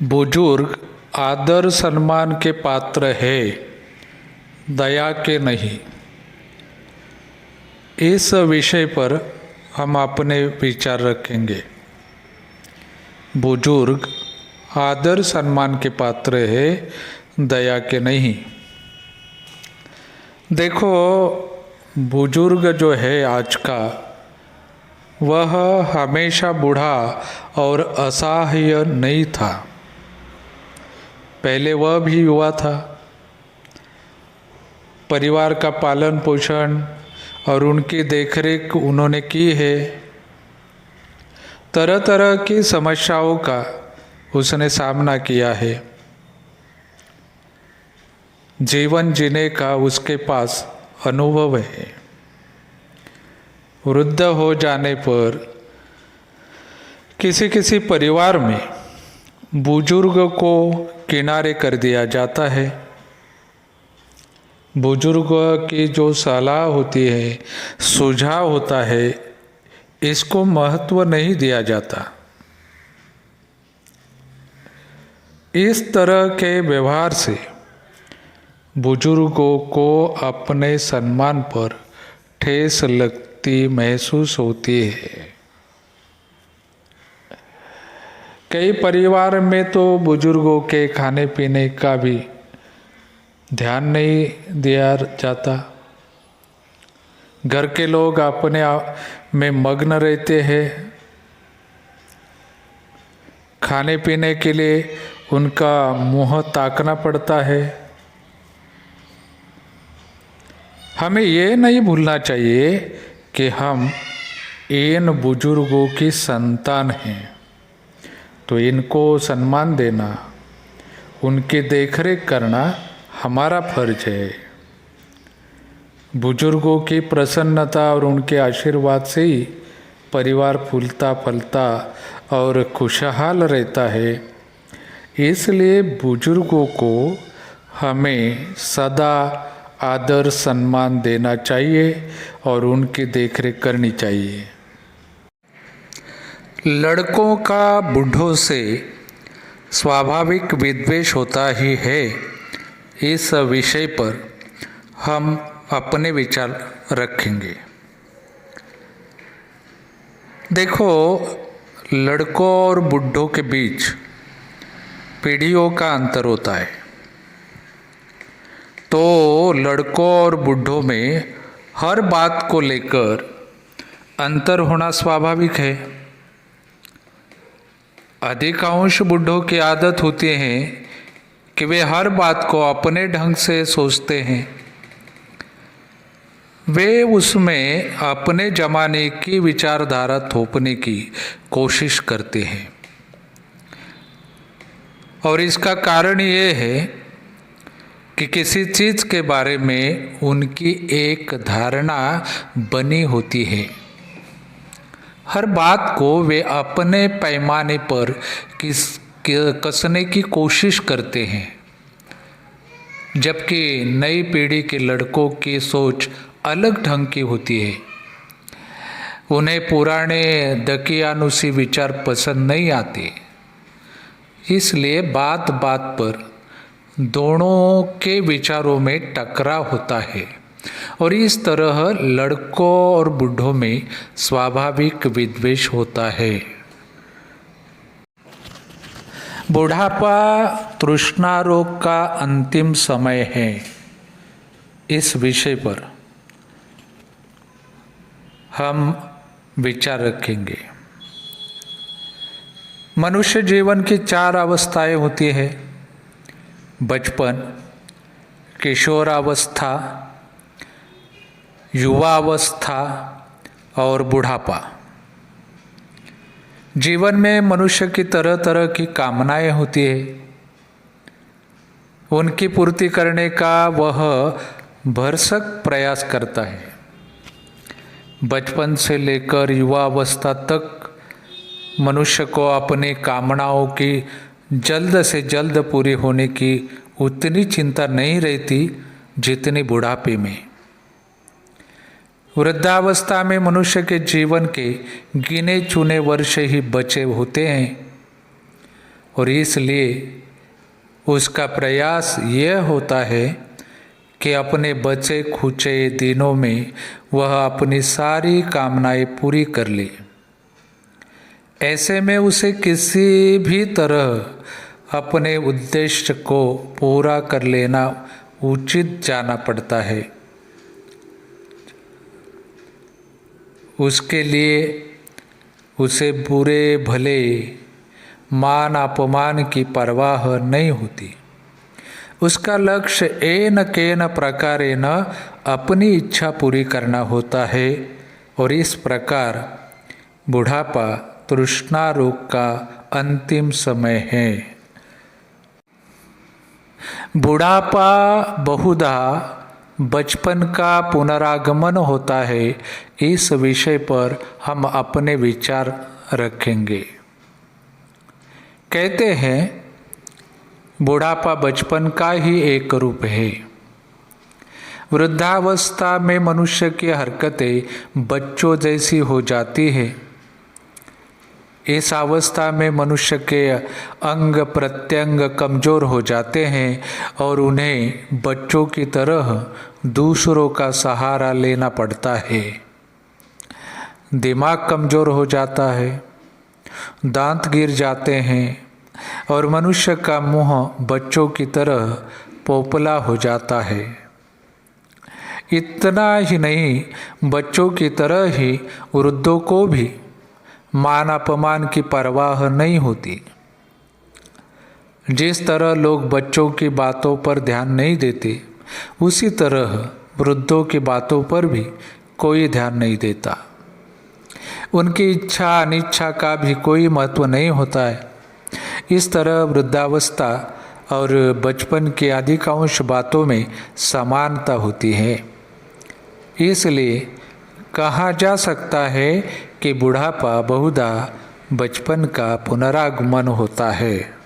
बुजुर्ग आदर सम्मान के पात्र है, दया के नहीं। इस विषय पर हम अपने विचार रखेंगे। बुजुर्ग आदर सम्मान के पात्र है, दया के नहीं। देखो, बुजुर्ग जो है आज का, वह हमेशा बूढ़ा और असहाय नहीं था। पहले वह भी युवा था। परिवार का पालन पोषण और उनकी देखरेख उन्होंने की है। तरह तरह की समस्याओं का उसने सामना किया है। जीवन जीने का उसके पास अनुभव है। वृद्ध हो जाने पर किसी किसी परिवार में बुजुर्ग को किनारे कर दिया जाता है। बुजुर्ग की जो सलाह होती है, सुझाव होता है, इसको महत्व नहीं दिया जाता। इस तरह के व्यवहार से बुजुर्गों को अपने सम्मान पर ठेस लगती महसूस होती है। कई परिवार में तो बुजुर्गों के खाने पीने का भी ध्यान नहीं दिया जाता। घर के लोग अपने आप में मग्न रहते हैं। खाने पीने के लिए उनका मुंह ताकना पड़ता है। हमें ये नहीं भूलना चाहिए कि हम इन बुजुर्गों की संतान हैं, तो इनको सम्मान देना, उनकी देखरेख करना हमारा फर्ज है। बुजुर्गों की प्रसन्नता और उनके आशीर्वाद से ही परिवार फूलता फलता और खुशहाल रहता है। इसलिए बुजुर्गों को हमें सदा आदर सम्मान देना चाहिए और उनकी देखरेख करनी चाहिए। लड़कों का बूढ़ों से स्वाभाविक विद्वेष होता ही है। इस विषय पर हम अपने विचार रखेंगे। देखो, लड़कों और बूढ़ों के बीच पीढ़ियों का अंतर होता है। तो लड़कों और बूढ़ों में हर बात को लेकर अंतर होना स्वाभाविक है। अधिकांश बूढ़ों की आदत होती है कि वे हर बात को अपने ढंग से सोचते हैं। वे उसमें अपने जमाने की विचारधारा थोपने की कोशिश करते हैं। और इसका कारण ये है कि किसी चीज़ के बारे में उनकी एक धारणा बनी होती है। हर बात को वे अपने पैमाने पर कसने की कोशिश करते हैं। जबकि नई पीढ़ी के लड़कों की सोच अलग ढंग की होती है। उन्हें पुराने दकियानुसी विचार पसंद नहीं आते। इसलिए बात बात पर दोनों के विचारों में टकराव होता है और इस तरह लड़कों और बूढ़ों में स्वाभाविक विद्वेष होता है। बुढ़ापा तृष्णा रोग का अंतिम समय है। इस विषय पर हम विचार रखेंगे। मनुष्य जीवन की 4 अवस्थाएं होती है: बचपन, किशोरावस्था, युवावस्था और बुढ़ापा। जीवन में मनुष्य की तरह तरह की कामनाएं होती है। उनकी पूर्ति करने का वह भरसक प्रयास करता है। बचपन से लेकर युवावस्था तक मनुष्य को अपनी कामनाओं की जल्द से जल्द पूरी होने की उतनी चिंता नहीं रहती जितनी बुढ़ापे में। वृद्धावस्था में मनुष्य के जीवन के गिने चुने वर्ष ही बचे होते हैं। और इसलिए उसका प्रयास यह होता है कि अपने बचे खुचे दिनों में वह अपनी सारी कामनाएं पूरी कर ले। ऐसे में उसे किसी भी तरह अपने उद्देश्य को पूरा कर लेना उचित जाना पड़ता है। उसके लिए उसे बुरे भले मान अपमान की परवाह नहीं होती। उसका लक्ष्य एन केन प्रकारेण अपनी इच्छा पूरी करना होता है और इस प्रकार बुढ़ापा तृष्णा रोग का अंतिम समय है। बुढ़ापा बहुधा बचपन का पुनरागमन होता है। इस विषय पर हम अपने विचार रखेंगे। कहते हैं बुढ़ापा बचपन का ही एक रूप है। वृद्धावस्था में मनुष्य की हरकतें बच्चों जैसी हो जाती है। इस अवस्था में मनुष्य के अंग प्रत्यंग कमजोर हो जाते हैं और उन्हें बच्चों की तरह दूसरों का सहारा लेना पड़ता है। दिमाग कमजोर हो जाता है, दांत गिर जाते हैं और मनुष्य का मुंह बच्चों की तरह पोपला हो जाता है। इतना ही नहीं, बच्चों की तरह ही वृद्धों को भी मान अपमान की परवाह नहीं होती। जिस तरह लोग बच्चों की बातों पर ध्यान नहीं देते, उसी तरह वृद्धों की बातों पर भी कोई ध्यान नहीं देता। उनकी इच्छा अनिच्छा का भी कोई महत्व नहीं होता है। इस तरह वृद्धावस्था और बचपन की अधिकांश बातों में समानता होती है। इसलिए कहा जा सकता है कि बुढ़ापा बहुधा बचपन का पुनरागमन होता है।